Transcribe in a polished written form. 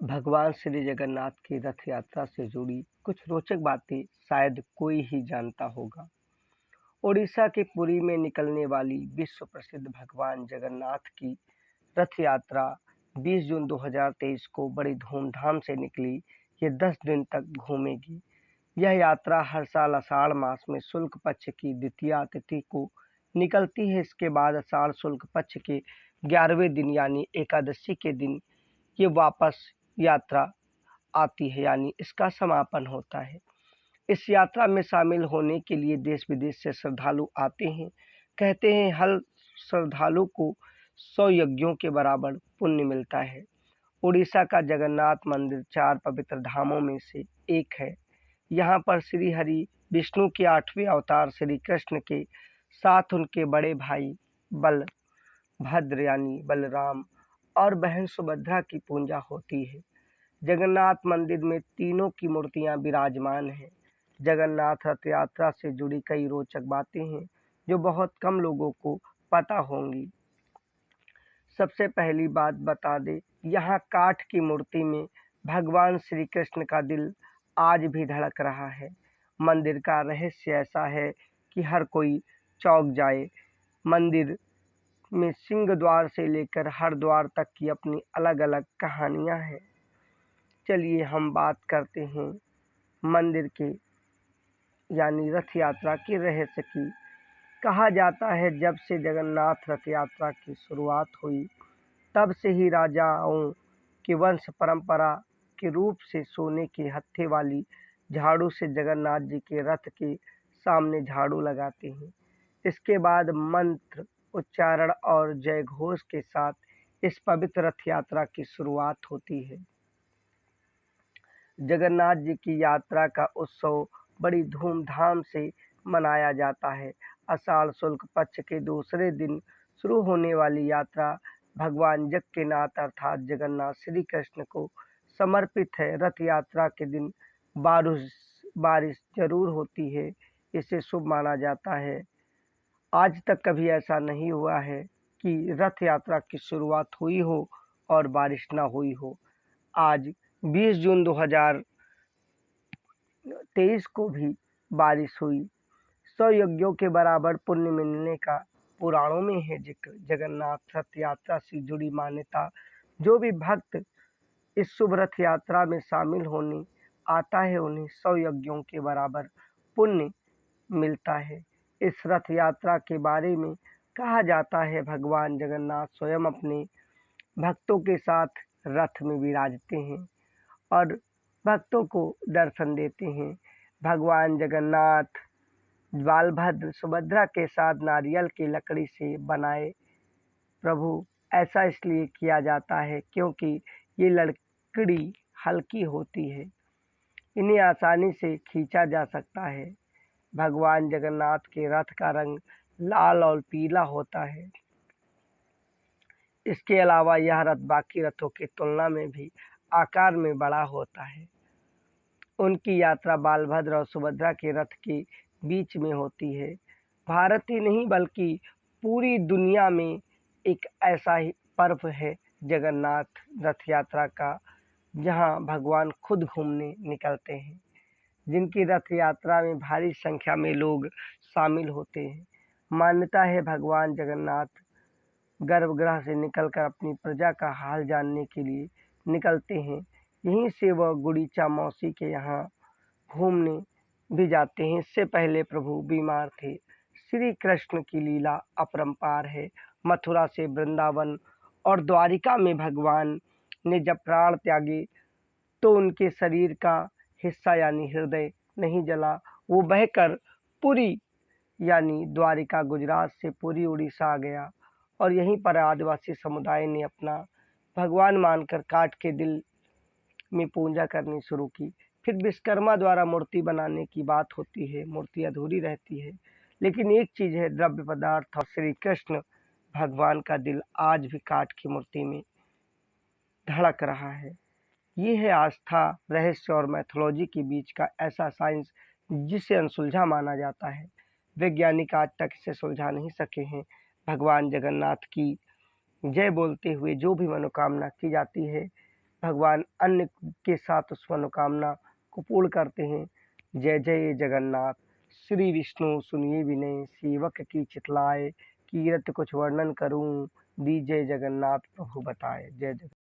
भगवान श्री जगन्नाथ की रथ यात्रा से जुड़ी कुछ रोचक बातें शायद कोई ही जानता होगा। ओडिशा के पुरी में निकलने वाली विश्व प्रसिद्ध भगवान जगन्नाथ की रथ यात्रा 20 जून 2023 को बड़ी धूमधाम से निकली। ये 10 दिन तक घूमेगी। यह यात्रा हर साल आषाढ़ मास में शुक्ल पक्ष की द्वितीया तिथि को निकलती है। इसके बाद आषाढ़ शुक्ल पक्ष के 11वें दिन यानी एकादशी के दिन ये वापस यात्रा आती है, यानी इसका समापन होता है। इस यात्रा में शामिल होने के लिए देश विदेश से श्रद्धालु आते हैं। कहते हैं हर श्रद्धालु को 100 यज्ञों के बराबर पुण्य मिलता है। उड़ीसा का जगन्नाथ मंदिर 4 पवित्र धामों में से एक है। यहाँ पर श्री हरि विष्णु के 8वें अवतार श्री कृष्ण के साथ उनके बड़े भाई बलभद्र यानी बलराम और बहन सुभद्रा की पूजा होती है। जगन्नाथ मंदिर में तीनों की मूर्तियां विराजमान हैं। जगन्नाथ रथ यात्रा से जुड़ी कई रोचक बातें हैं जो बहुत कम लोगों को पता होंगी। सबसे पहली बात बता दें, यहाँ काठ की मूर्ति में भगवान श्री कृष्ण का दिल आज भी धड़क रहा है। मंदिर का रहस्य ऐसा है कि हर कोई चौंक जाए। मंदिर में सिंह द्वार से लेकर हर द्वार तक की अपनी अलग अलग कहानियां हैं। चलिए हम बात करते हैं मंदिर के यानी रथ यात्रा के रहस्य की। कहा जाता है जब से जगन्नाथ रथ यात्रा की शुरुआत हुई तब से ही राजाओं की वंश परंपरा के रूप से सोने के हत्थे वाली झाड़ू से जगन्नाथ जी के रथ के सामने झाड़ू लगाते हैं। इसके बाद मंत्र उच्चारण और जय घोष के साथ इस पवित्र रथ यात्रा की शुरुआत होती है। जगन्नाथ जी की यात्रा का उत्सव बड़ी धूमधाम से मनाया जाता है। आषाढ़ शुक्ल पक्ष के दूसरे दिन शुरू होने वाली यात्रा भगवान जगन्नाथ अर्थात जगन्नाथ श्री कृष्ण को समर्पित है। रथ यात्रा के दिन बारिश जरूर होती है। इसे शुभ माना जाता है। आज तक कभी ऐसा नहीं हुआ है कि रथ यात्रा की शुरुआत हुई हो और बारिश ना हुई हो। आज 20 जून 2023 को भी बारिश हुई। 100 यज्ञों के बराबर पुण्य मिलने का पुराणों में है जिक्र। जगन्नाथ रथ यात्रा से जुड़ी मान्यता, जो भी भक्त इस शुभ रथ यात्रा में शामिल होने आता है उन्हें 100 यज्ञों के बराबर पुण्य मिलता है। इस रथ यात्रा के बारे में कहा जाता है भगवान जगन्नाथ स्वयं अपने भक्तों के साथ रथ में विराजते हैं और भक्तों को दर्शन देते हैं। भगवान जगन्नाथ बलभद्र सुभद्रा के साथ नारियल की लकड़ी से बनाए प्रभु, ऐसा इसलिए किया जाता है क्योंकि ये लकड़ी हल्की होती है, इन्हें आसानी से खींचा जा सकता है। भगवान जगन्नाथ के रथ का रंग लाल और पीला होता है। इसके अलावा यह रथ बाकी रथों की तुलना में भी आकार में बड़ा होता है। उनकी यात्रा बलभद्र और सुभद्रा के रथ के बीच में होती है। भारत ही नहीं बल्कि पूरी दुनिया में एक ऐसा ही पर्व है जगन्नाथ रथ यात्रा का, जहां भगवान खुद घूमने निकलते हैं, जिनकी रथ यात्रा में भारी संख्या में लोग शामिल होते हैं। मान्यता है भगवान जगन्नाथ गर्भगृह से निकलकर अपनी प्रजा का हाल जानने के लिए निकलते हैं। यहीं से वह गुड़ीचा मौसी के यहाँ घूमने भी जाते हैं। इससे पहले प्रभु बीमार थे। श्री कृष्ण की लीला अपरंपार है। मथुरा से वृंदावन और द्वारिका में भगवान ने जब प्राण त्यागे तो उनके शरीर का हिस्सा यानी हृदय नहीं जला। वो बहकर पुरी यानी द्वारिका गुजरात से पुरी उड़ीसा आ गया और यहीं पर आदिवासी समुदाय ने अपना भगवान मानकर काठ के दिल में पूजा करनी शुरू की। फिर विश्वकर्मा द्वारा मूर्ति बनाने की बात होती है। मूर्ति अधूरी रहती है, लेकिन एक चीज़ है, द्रव्य पदार्थ और श्री कृष्ण भगवान का दिल आज भी काठ की मूर्ति में धड़क रहा है। ये है आस्था, रहस्य और मैथोलॉजी के बीच का ऐसा साइंस जिसे अनसुलझा माना जाता है। वैज्ञानिक आज तक इसे सुलझा नहीं सके हैं। भगवान जगन्नाथ की जय बोलते हुए जो भी मनोकामना की जाती है भगवान अन्य के साथ उस मनोकामना को पूर्ण करते हैं। जय जय जगन्नाथ। श्री विष्णु सुनिए विनय, सेवक की चितलाए, कीरत कुछ वर्णन करूं, दीजय जगन्नाथ प्रभु बताए। जय जगन्नाथ।